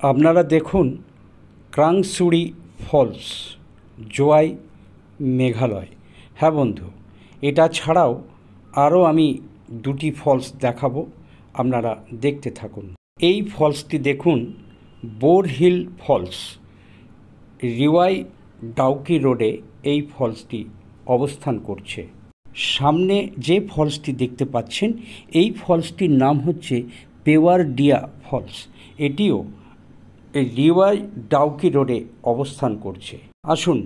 আপনারা দেখুন ক্রাংসুরি ফলস, জোয়াই, মেঘালয়। হ্যাঁ বন্ধু, এটা ছাড়াও আরও আমি দুটি ফলস দেখাবো, আপনারা দেখতে থাকুন। এই ফলসটি দেখুন, বোর হিল ফলস, রিওয়াই ডাউকি রোডে এই ফলসটি অবস্থান করছে। সামনে যে ফলসটি দেখতে পাচ্ছেন, এই ফলসটির নাম হচ্ছে পেওয়ারডিয়া ফলস। এটিও রিওয়াই ডাউকি রোডে অবস্থান করছে। আসুন,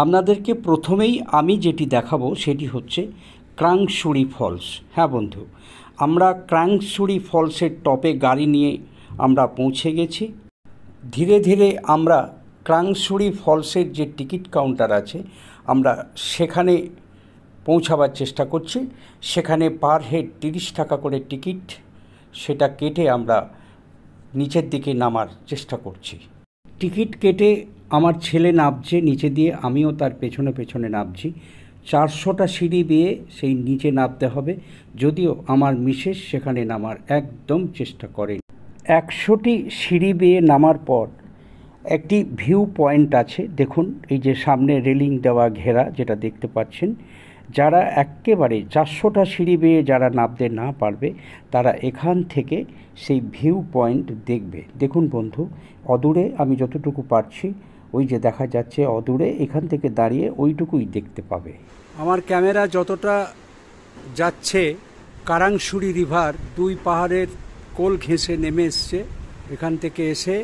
আপনাদেরকে প্রথমেই আমি যেটি দেখাবো সেটি হচ্ছে ক্রাংসুরি ফলস। হ্যাঁ বন্ধু, আমরা ক্রাংসুরি ফলসের টপে গাড়ি নিয়ে আমরা পৌঁছে গেছি। ধীরে ধীরে আমরা ক্রাংসুরি ফলসের যে টিকিট কাউন্টার আছে, আমরা সেখানে পৌঁছাবার চেষ্টা করছি। সেখানে পার হেড 30 টাকা করে টিকিট, সেটা কেটে আমরা নিচের দিকে নামার চেষ্টা করছি। টিকিট কেটে আমার ছেলে নামছে নিচে দিয়ে, আমিও তার পেছনে পেছনে নামছি। 400টা সিঁড়ি বেয়ে সেই নিচে নামতে হবে, যদিও আমার মিসেস সেখানে নামার একদম চেষ্টা করেন। 100টি সিঁড়ি বেয়ে নামার পর একটি ভিউ পয়েন্ট আছে, দেখুন এই যে সামনে রেলিং দেওয়া ঘেরা যেটা দেখতে পাচ্ছেন। যারা একেবারে 400টা সিঁড়ি বেয়ে যারা নামতে না পারবে, তারা এখান থেকে সেই ভিউ পয়েন্ট দেখবে। দেখুন বন্ধু, অদূরে আমি যতটুকু পারছি, ওই যে দেখা যাচ্ছে অদূরে, এখান থেকে দাঁড়িয়ে ওইটুকুই দেখতে পাবে। আমার ক্যামেরা যতটা যাচ্ছে, কারাংসুরি রিভার দুই পাহাড়ের কোল ঘেঁষে নেমে এসছে। এখান থেকে এসে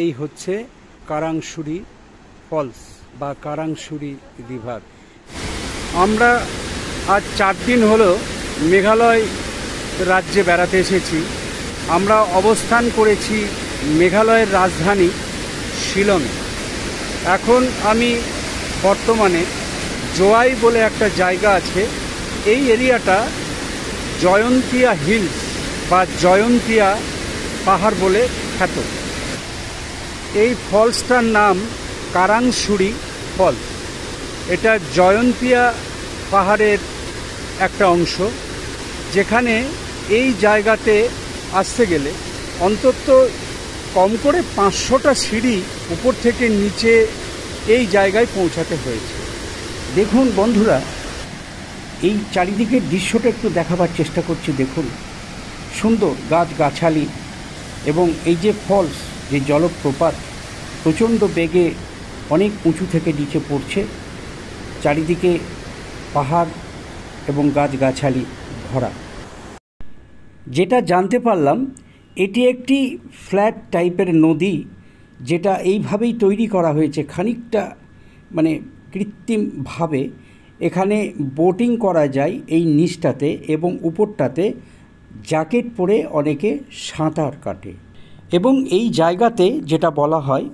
এই হচ্ছে কারাংসুরি ফলস বা কারাংসুরি রিভার। আমরা আজ 4 দিন হলো মেঘালয় রাজ্যে বেড়াতে এসেছি। আমরা অবস্থান করেছি মেঘালয়ের রাজধানী শিলংয়ে। এখন আমি বর্তমানে জোয়াই বলে একটা জায়গা আছে, এই এরিয়াটা জয়ন্তিয়া হিলস বা জয়ন্তিয়া পাহাড় বলে খ্যাত। এই ফলসটার নাম কারাংসুরি ফলস। এটা জয়ন্তিয়া পাহাড়ের একটা অংশ, যেখানে এই জায়গাতে আসতে গেলে অন্তত কম করে 500টা সিঁড়ি উপর থেকে নিচে এই জায়গায় পৌঁছাতে হয়েছে। দেখুন বন্ধুরা, এই চারিদিকের দৃশ্যটা একটু দেখাবার চেষ্টা করছি। দেখুন, সুন্দর গাছগাছালি এবং এই যে ফলস, যে জলপ্রপাত প্রচণ্ড বেগে অনেক উঁচু থেকে নিচে পড়ছে। চারিদিকে পাহাড় এবং গাছগাছালি ভরা। যেটা জানতে পারলাম, এটি একটি ফ্ল্যাট টাইপের নদী, যেটা এইভাবেই তৈরি করা হয়েছে খানিকটা মানে কৃত্রিমভাবে। এখানে বোটিং করা যায় এই নিচটাতে, এবং উপরটাতে জ্যাকেট পরে অনেকে সাঁতার কাটে। এবং এই জায়গাতে যেটা বলা হয়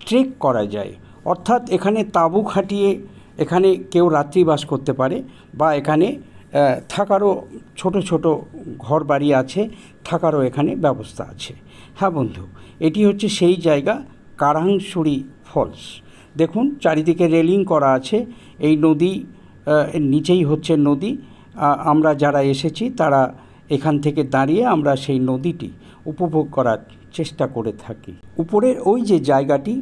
ট্রেক করা যায়, অর্থাৎ এখানে তাঁবু খাটিয়ে এখানে কেউ রাত্রিবাস করতে পারে, বা এখানে থাকারও ছোট ছোট ঘর বাড়ি আছে, থাকারও এখানে ব্যবস্থা আছে। হ্যাঁ বন্ধু, এটি হচ্ছে সেই জায়গা কারাংসুরি ফলস। দেখুন চারিদিকে রেলিং করা আছে। এই নদী নিচেই হচ্ছে নদী। আমরা যারা এসেছি তারা এখান থেকে দাঁড়িয়ে আমরা সেই নদীটি উপভোগ করার চেষ্টা করে থাকি। উপরের ওই যে জায়গাটি,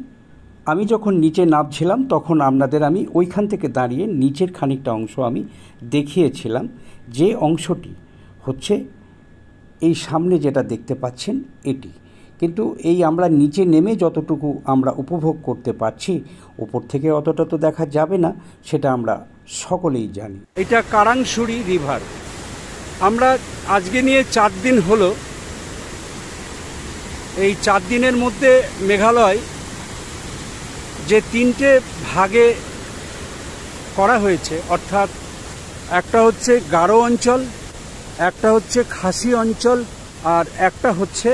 আমি যখন নিচে নামছিলাম তখন আপনাদের আমি ওইখান থেকে দাঁড়িয়ে নিচের খানিকটা অংশ আমি দেখিয়েছিলাম। যে অংশটি হচ্ছে এই সামনে যেটা দেখতে পাচ্ছেন এটি, কিন্তু এই আমরা নিচে নেমে যতটুকু আমরা উপভোগ করতে পারছি, উপর থেকে অতটা তো দেখা যাবে না, সেটা আমরা সকলেই জানি। এটা কারাংসুরি রিভার। আমরা আজকে নিয়ে 4 দিন হলো। এই 4 দিনের মধ্যে মেঘালয় যে 3টে ভাগে করা হয়েছে, অর্থাৎ একটা হচ্ছে গারো অঞ্চল, একটা হচ্ছে খাসি অঞ্চল, আর একটা হচ্ছে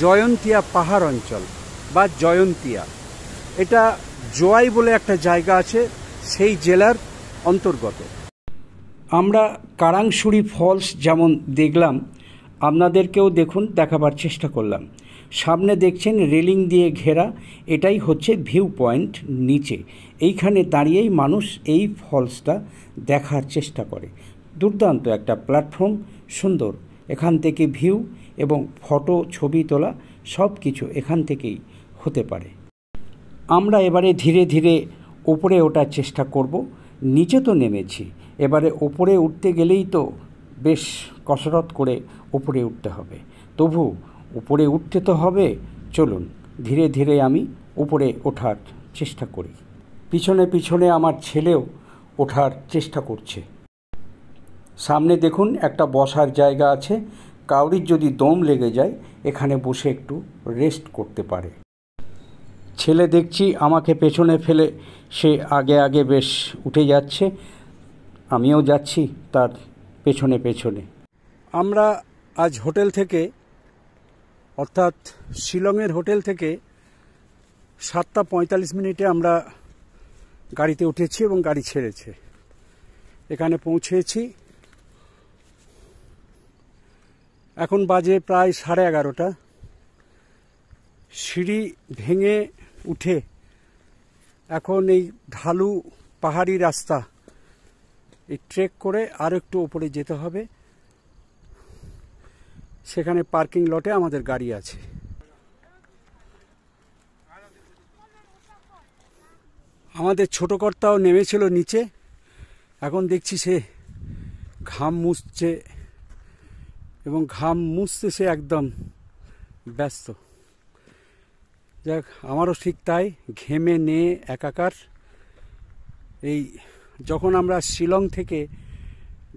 জয়ন্তিয়া পাহাড় অঞ্চল বা জয়ন্তিয়া। এটা জোয়াই বলে একটা জায়গা আছে, সেই জেলার অন্তর্গত। আমরা কারাংসুরি ফলস যেমন দেখলাম, আপনাদেরকেও দেখুন দেখাবার চেষ্টা করলাম। সামনে দেখছেন রেলিং দিয়ে ঘেরা, এটাই হচ্ছে ভিউ পয়েন্ট নিচে। এইখানে দাঁড়িয়েই মানুষ এই ফলসটা দেখার চেষ্টা করে। দুর্দান্ত একটা প্ল্যাটফর্ম, সুন্দর এখান থেকে ভিউ এবং ফটো ছবি তোলা সব কিছু এখান থেকেই হতে পারে। আমরা এবারে ধীরে ধীরে ওপরে ওঠার চেষ্টা করব। নিচে তো নেমেছি, এবারে ওপরে উঠতে গেলেই তো বেশ কসরত করে ওপরে উঠতে হবে। তবু উপরে উঠতে তো হবে, চলুন ধীরে ধীরে আমি উপরে ওঠার চেষ্টা করি। পিছনে পিছনে আমার ছেলেও ওঠার চেষ্টা করছে। সামনে দেখুন একটা বসার জায়গা আছে, কাউরির যদি দম লেগে যায় এখানে বসে একটু রেস্ট করতে পারে। ছেলে দেখছি আমাকে পেছনে ফেলে সে আগে আগে বেশ উঠে যাচ্ছে, আমিও যাচ্ছি তার পেছনে পেছনে। আমরা আজ হোটেল থেকে, অর্থাৎ শিলংয়ের হোটেল থেকে 7:45 আমরা গাড়িতে উঠেছি এবং গাড়ি ছেড়েছে। এখানে পৌঁছেছি, এখন বাজে প্রায় 11:30। সিঁড়ি ভেঙে উঠে এখন এই ঢালু পাহাড়ি রাস্তা এই ট্রেক করে আরও একটু উপরে যেতে হবে। সেখানে পার্কিং লটে আমাদের গাড়ি আছে। আমাদের ছোট কর্তাও নেমেছিল নিচে, এখন দেখছি সে ঘাম মুছছে এবং ঘাম মুছতে সে একদম ব্যস্ত। যাক, আমারও ঠিক তাই, ঘেমে নিয়ে একাকার। এই যখন আমরা শিলং থেকে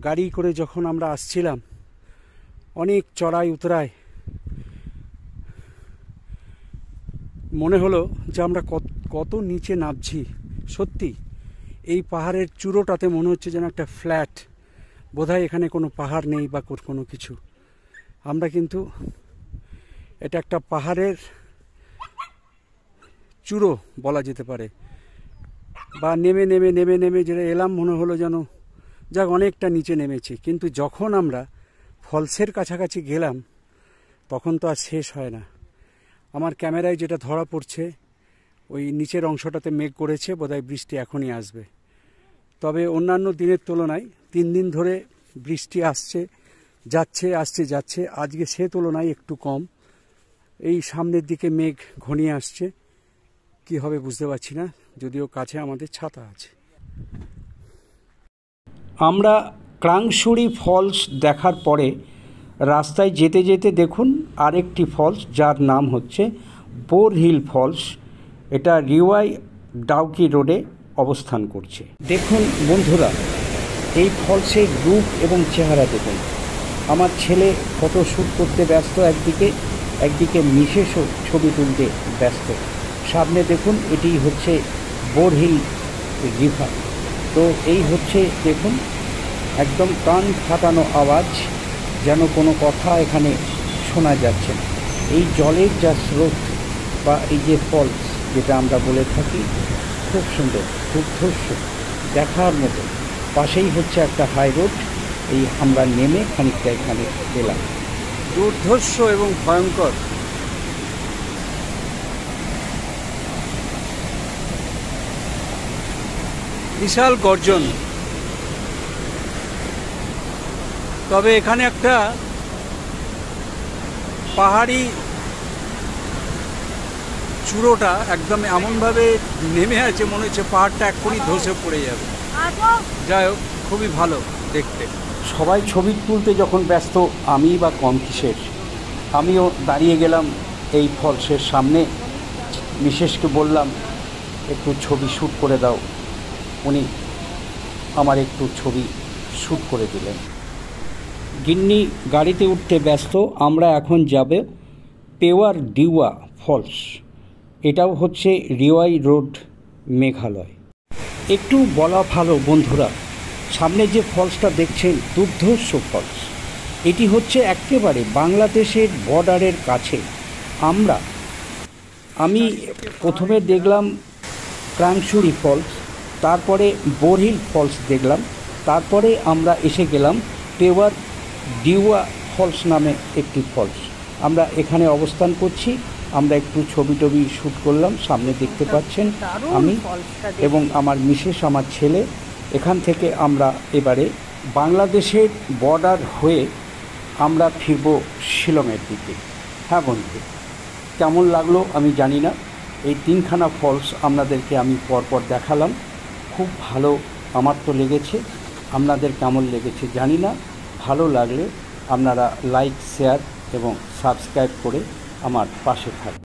গাড়ি করে যখন আমরা আসছিলাম, অনেক চড়াই উতরাই, মনে হলো যে আমরা কত নিচে নামছি। সত্যি এই পাহাড়ের চূড়োটাতে মনে হচ্ছে যেন একটা ফ্ল্যাট, বোধহয় এখানে কোনো পাহাড় নেই বা কোনো কিছু। আমরা কিন্তু এটা একটা পাহাড়ের চূড়ো বলা যেতে পারে। বা নেমে নেমে নেমে নেমে যেটা এলাম মনে হলো যেন যাক অনেকটা নিচে নেমেছি। কিন্তু যখন আমরা ফলসের কাছাকাছি গেলাম তখন তো আর শেষ হয় না। আমার ক্যামেরায় যেটা ধরা পড়ছে ওই নিচের অংশটাতে মেঘ করেছে, বোধহয় বৃষ্টি এখনই আসবে। তবে অন্যান্য দিনের তুলনায় 3 দিন ধরে বৃষ্টি আসছে যাচ্ছে, আসছে যাচ্ছে। আজকে সে তুলনায় একটু কম। এই সামনের দিকে মেঘ ঘনিয়ে আসছে, কি হবে বুঝতে পারছি না, যদিও কাছে আমাদের ছাতা আছে। আমরা ক্রাংসুরি ফলস দেখার পরে রাস্তায় যেতে যেতে দেখুন আরেকটি ফলস, যার নাম হচ্ছে বোর হিল ফলস। এটা রিওয়াই ডাউকি রোডে অবস্থান করছে। দেখুন বন্ধুরা, এই ফলসের রূপ এবং চেহারা দেখুন। আমার ছেলে ফটো শ্যুট করতে ব্যস্ত একদিকে মিসেসও ছবি তুলতে ব্যস্ত। সামনে দেখুন এটি হচ্ছে বোর হিল রিভার। তো এই হচ্ছে দেখুন একদম কান ফাটানো আওয়াজ, যেন কোনো কথা এখানে শোনা যাচ্ছে না। এই জলের যা স্রোত বা এই যে ফলস যেটা আমরা বলে থাকি, খুব সুন্দর, দুর্ধর্ষ, দেখার মতো। পাশেই হচ্ছে একটা হাই রোড। এই আমরা নেমে খানিকটা এখানে গেলাম। দুর্ধর্ষ এবং ভয়ঙ্কর। বিশাল গর্জন। তবে এখানে একটা পাহাড়ি চূড়োটা একদম এমনভাবে নেমে আছে মনে হচ্ছে পাহাড়টা এক্ষুনি ধসে পড়ে যাবে। যাই হোক, খুবই ভালো দেখতে। সবাই ছবি তুলতে যখন ব্যস্ত, আমি বা কম কিসের। আমিও দাঁড়িয়ে গেলাম এই ফলসের সামনে। মিসেসকে বললাম একটু ছবি শ্যুট করে দাও। উনি আমার একটু ছবি শ্যুট করে দিলেন। গিন্নি গাড়িতে উঠতে ব্যস্ত। আমরা এখন যাব পেওয়ার ডিওয়া ফলস। এটাও হচ্ছে রিওয়াই রোড, মেঘালয়। একটু বলা ভালো বন্ধুরা, সামনে যে ফলসটা দেখছেন দুর্ধর্ষ ফলস, এটি হচ্ছে একেবারে বাংলাদেশের বর্ডারের কাছে। আমি প্রথমে দেখলাম ক্রাংসুরি ফলস, তারপরে বোর হিল ফলস দেখলাম, তারপরে আমরা এসে গেলাম পেওয়ার ডিওয়া ফলস নামে একটি ফলস। আমরা এখানে অবস্থান করছি। আমরা একটু ছবি টবি শ্যুট করলাম। সামনে দেখতে পাচ্ছেন আমি এবং আমার মিসেস, আমার ছেলে। এখান থেকে আমরা এবারে বাংলাদেশের বর্ডার হয়ে আমরা ফিরব শিলংয়ের দিকে। হ্যাঁ বন্ধু, কেমন লাগলো আমি জানি না। এই তিনখানা ফলস আপনাদেরকে আমি পরপর দেখালাম, খুব ভালো আমার তো লেগেছে। আপনাদের কেমন লেগেছে জানি না। ভালো লাগলে আপনারা লাইক, শেয়ার এবং সাবস্ক্রাইব করে আমার পাশে থাকবেন।